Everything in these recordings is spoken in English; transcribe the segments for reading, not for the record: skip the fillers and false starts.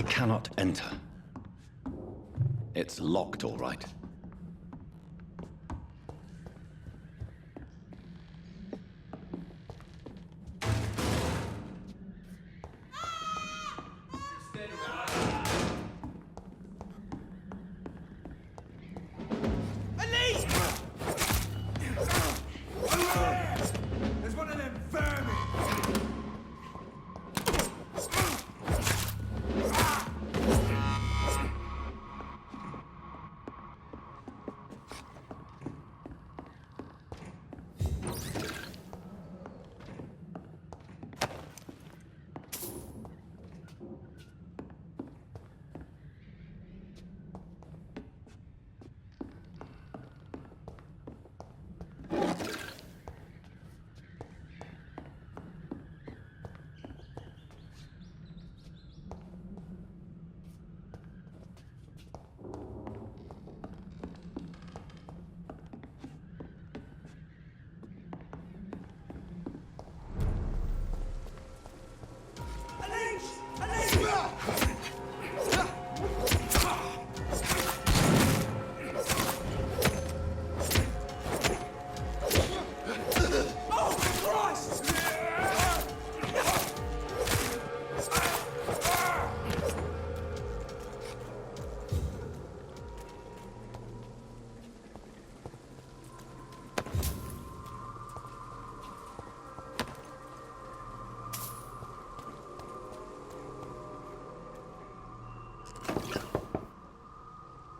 cannot enter. It's locked, all right. There's one of them vermin!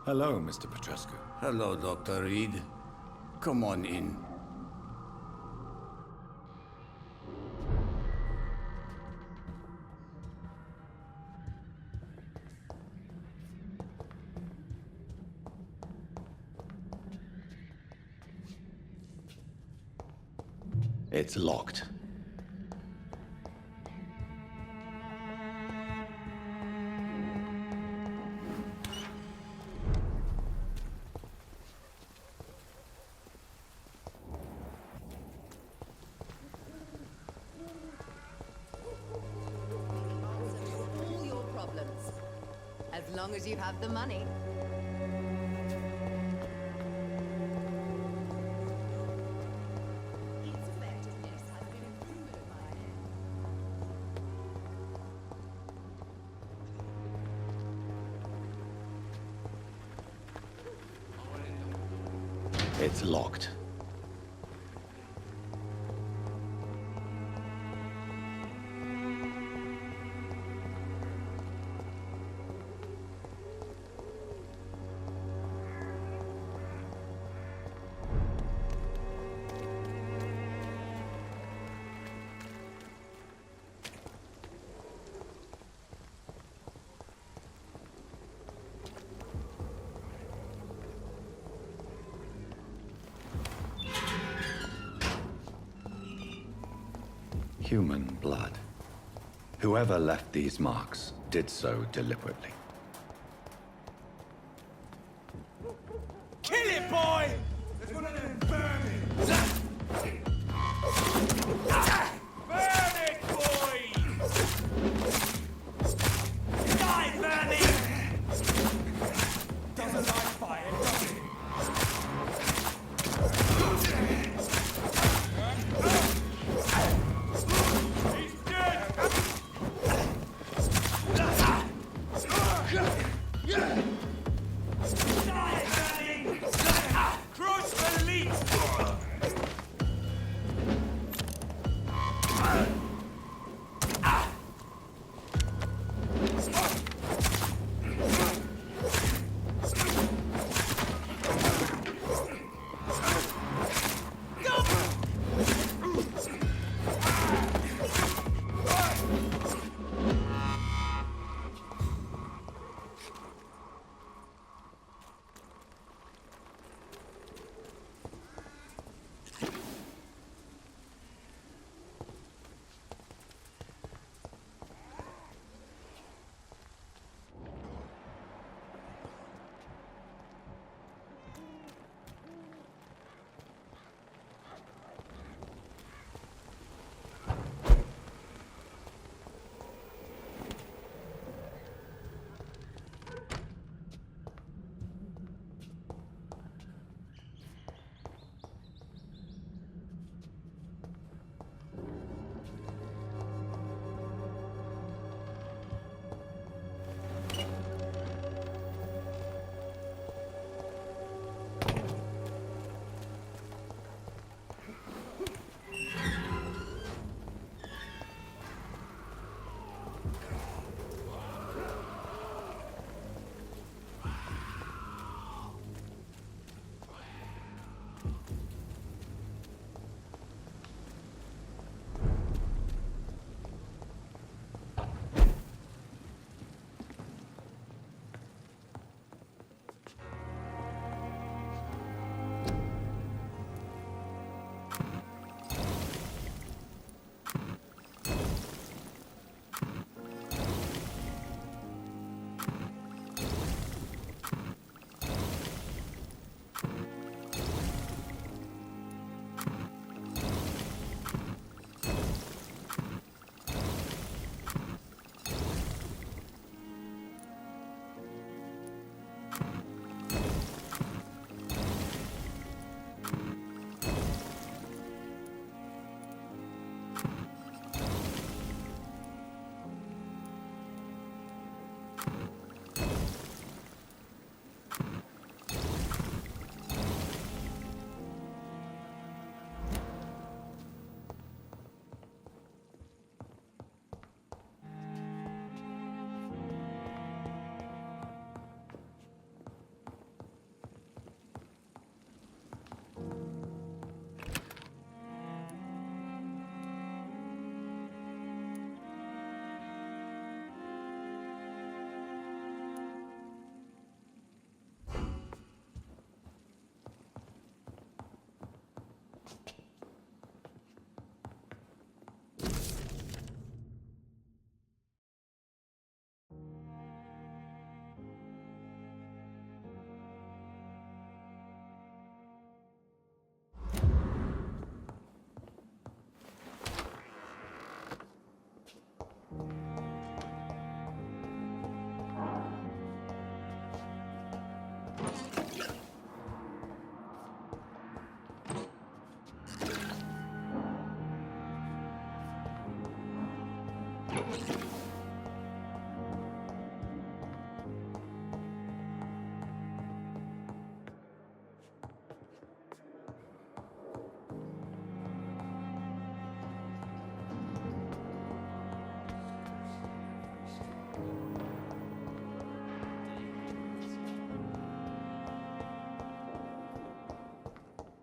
Hello, Mr. Petrescu. Hello, Dr. Reed. Come on in. It's locked. All your problems, as long as you have the money. Its effectiveness has been improved by It's locked. Human blood. Whoever left these marks did so deliberately. Kill it, boy! There's one of them vermin! Burn it, boy! Die, vermin! Doesn't like fire, does it? He's dead! Die, vermin! Crush the leech!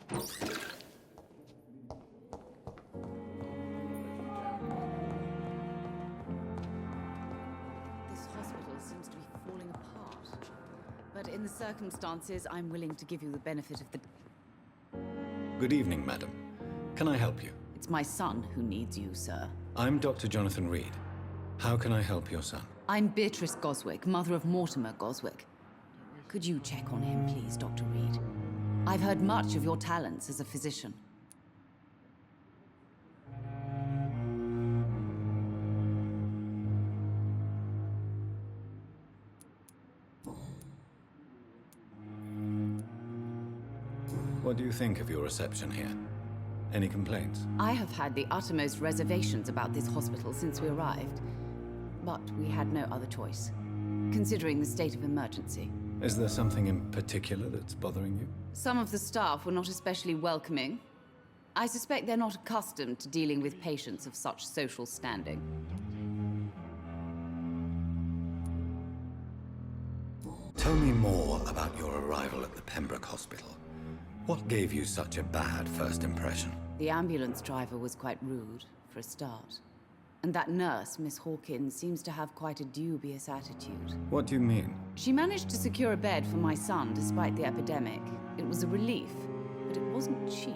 This hospital seems to be falling apart. But in the circumstances, I'm willing to give you the benefit of the... Good evening, madam. Can I help you? It's my son who needs you, sir. I'm Dr. Jonathan Reed. How can I help your son? I'm Beatrice Goswick, mother of Mortimer Goswick. Could you check on him, please, Dr. Reed? I've heard much of your talents as a physician. What do you think of your reception here? Any complaints? I have had the uttermost reservations about this hospital since we arrived. But we had no other choice, considering the state of emergency. Is there something in particular that's bothering you? Some of the staff were not especially welcoming. I suspect they're not accustomed to dealing with patients of such social standing. Tell me more about your arrival at the Pembroke Hospital. What gave you such a bad first impression? The ambulance driver was quite rude, for a start. And that nurse, Miss Hawkins, seems to have quite a dubious attitude. What do you mean? She managed to secure a bed for my son despite the epidemic. It was a relief, but it wasn't cheap.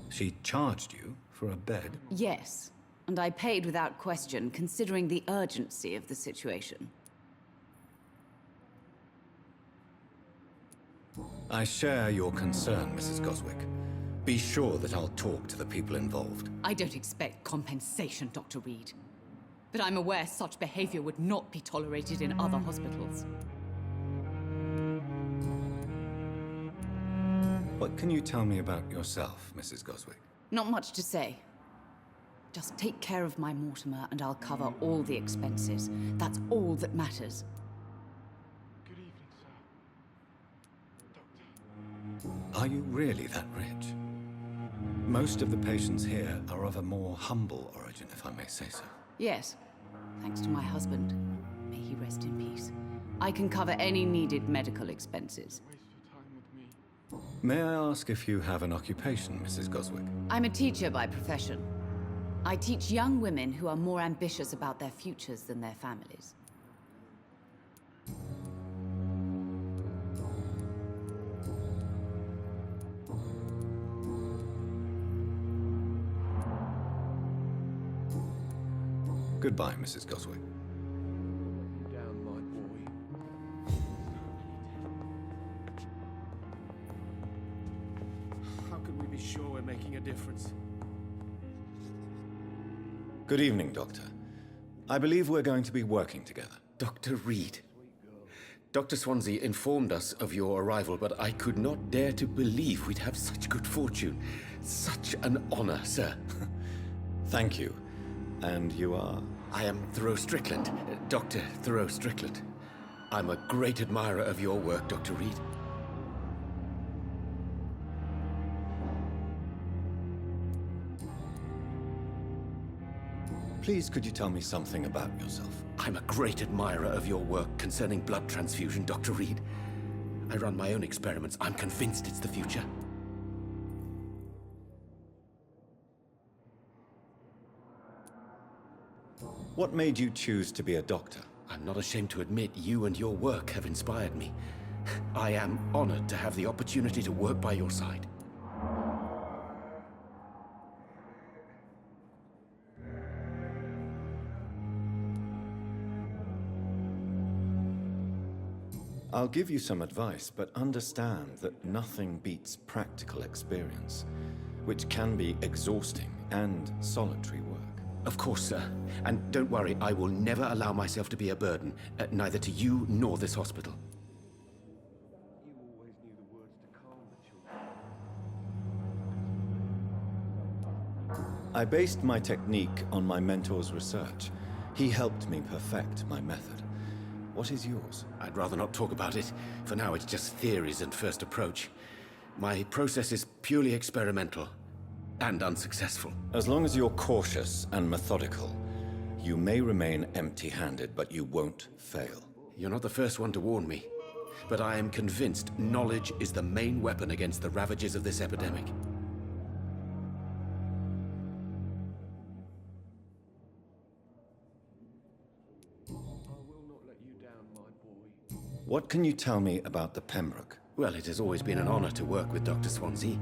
She charged you for a bed? Yes, and I paid without question, considering the urgency of the situation. I share your concern, Mrs. Goswick. Be sure that I'll talk to the people involved. I don't expect compensation, Dr. Reed. But I'm aware such behavior would not be tolerated in other hospitals. What can you tell me about yourself, Mrs. Goswick? Not much to say. Just take care of my Mortimer and I'll cover all the expenses. That's all that matters. Good evening, sir. Doctor. Are you really that rich? Most of the patients here are of a more humble origin, if I may say so. Yes, thanks to my husband. May he rest in peace. I can cover any needed medical expenses. Waste your time with me. May I ask if you have an occupation, Mrs. Goswick? I'm a teacher by profession. I teach young women who are more ambitious about their futures than their families. Goodbye, Mrs. Goswick. Down, my boy. How can we be sure we're making a difference? Good evening, Doctor. I believe we're going to be working together. Dr. Reed. Dr. Swansea informed us of your arrival, but I could not dare to believe we'd have such good fortune. Such an honor, sir. Thank you. And you are? I am Thoreau Strickland, Dr. Thoreau Strickland. I'm a great admirer of your work, Dr. Reed. Please, could you tell me something about yourself? I'm a great admirer of your work concerning blood transfusion, Dr. Reed. I run my own experiments. I'm convinced it's the future. What made you choose to be a doctor? I'm not ashamed to admit you and your work have inspired me. I am honored to have the opportunity to work by your side. I'll give you some advice, but understand that nothing beats practical experience, which can be exhausting and solitary work. Of course, sir. And don't worry, I will never allow myself to be a burden, neither to you nor this hospital. You always knew the words to calm the children. I based my technique on my mentor's research. He helped me perfect my method. What is yours? I'd rather not talk about it. For now, it's just theories and first approach. My process is purely experimental and unsuccessful. As long as you're cautious and methodical, you may remain empty-handed, but you won't fail. You're not the first one to warn me. but I am convinced knowledge is the main weapon against the ravages of this epidemic. What can you tell me about the Pembroke? Well, it has always been an honor to work with Dr. Swansea.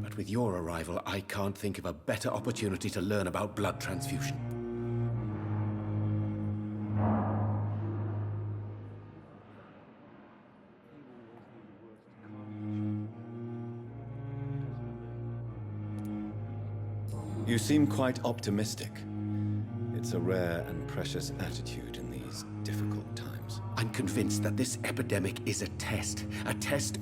But with your arrival, I can't think of a better opportunity to learn about blood transfusion. You seem quite optimistic. It's a rare and precious attitude in these difficult times. I'm convinced that this epidemic is a test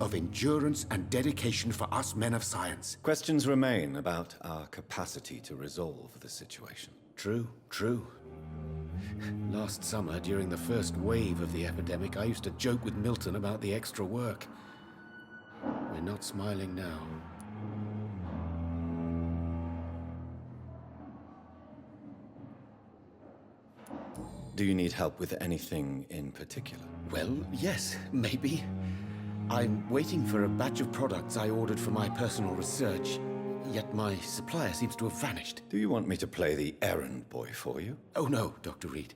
of endurance and dedication for us men of science. Questions remain about our capacity to resolve the situation. True, true. Last summer, during the first wave of the epidemic, I used to joke with Milton about the extra work. We're not smiling now. Do you need help with anything in particular? Well, yes, maybe. I'm waiting for a batch of products I ordered for my personal research, yet my supplier seems to have vanished. Do you want me to play the errand boy for you? Oh no, Dr. Reed.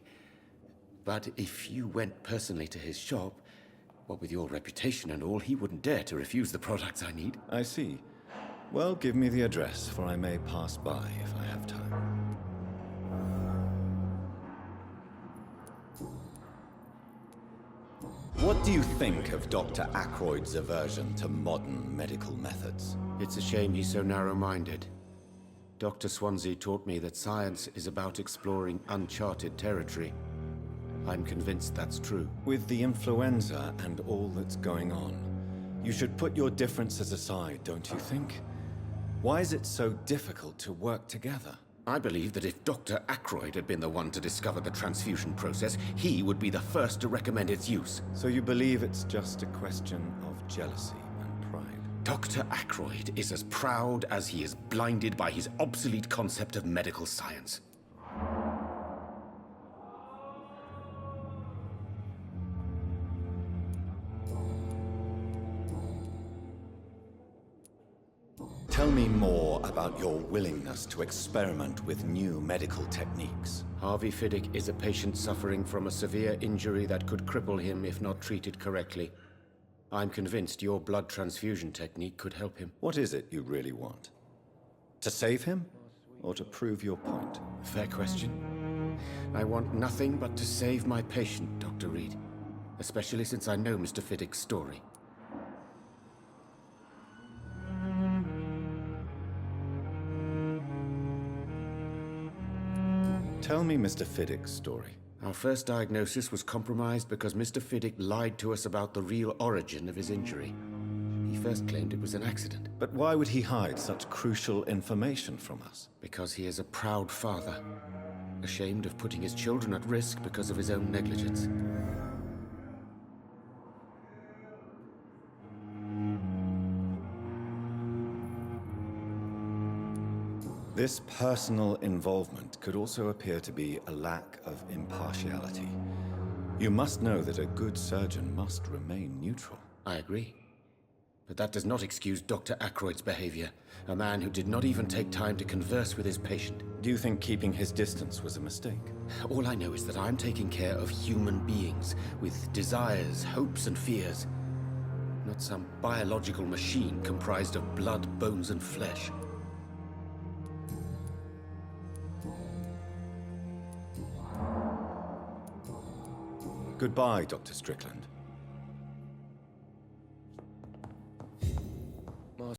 But if you went personally to his shop, what with your reputation and all, he wouldn't dare to refuse the products I need. I see. Well, give me the address, for I may pass by if I have time. What do you think of Dr. Ackroyd's aversion to modern medical methods? It's a shame he's so narrow-minded. Dr. Swansea taught me that science is about exploring uncharted territory. I'm convinced that's true. With the influenza and all that's going on, you should put your differences aside, don't you think? Why is it so difficult to work together? I believe that if Dr. Ackroyd had been the one to discover the transfusion process, he would be the first to recommend its use. So you believe it's just a question of jealousy and pride? Dr. Ackroyd is as proud as he is blinded by his obsolete concept of medical science. Tell me more about your willingness to experiment with new medical techniques. Harvey Fiddick is a patient suffering from a severe injury that could cripple him if not treated correctly. I'm convinced your blood transfusion technique could help him. What is it you really want? To save him? Or to prove your point? Fair question. I want nothing but to save my patient, Dr. Reed. Especially since I know Mr. Fiddick's story. Tell me Mr. Fiddick's story. Our first diagnosis was compromised because Mr. Fiddick lied to us about the real origin of his injury. He first claimed it was an accident. But why would he hide such crucial information from us? Because he is a proud father, ashamed of putting his children at risk because of his own negligence. This personal involvement could also appear to be a lack of impartiality. You must know that a good surgeon must remain neutral. I agree. But that does not excuse Dr. Ackroyd's behavior, a man who did not even take time to converse with his patient. Do you think keeping his distance was a mistake? All I know is that I'm taking care of human beings with desires, hopes, and fears. Not some biological machine comprised of blood, bones, and flesh. Goodbye, Dr. Strickland.